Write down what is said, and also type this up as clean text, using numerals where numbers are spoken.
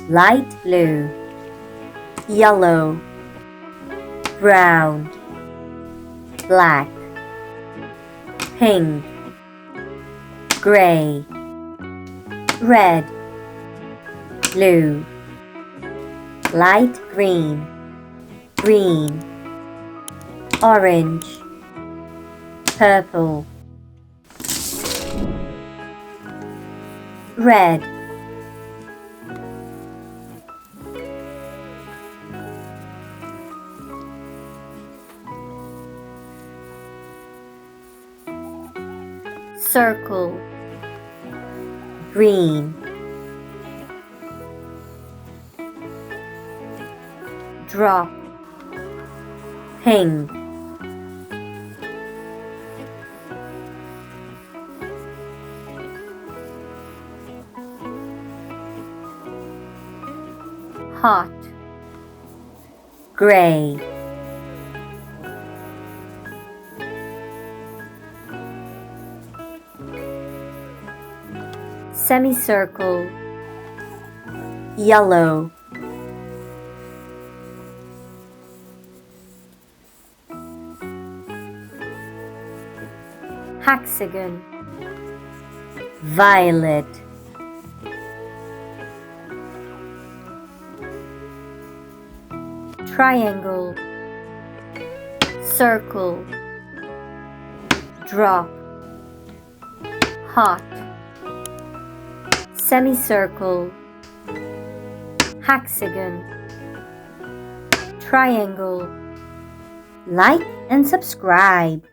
light blue, yellow, brown, black, pink, gray, red, blue, light green, green, orange, purple, red, circle, green, drop, pink, hot, gray, semicircle, yellow, hexagon, violet, triangle, circle, drop, hot, semicircle, hexagon, triangle. Like and subscribe.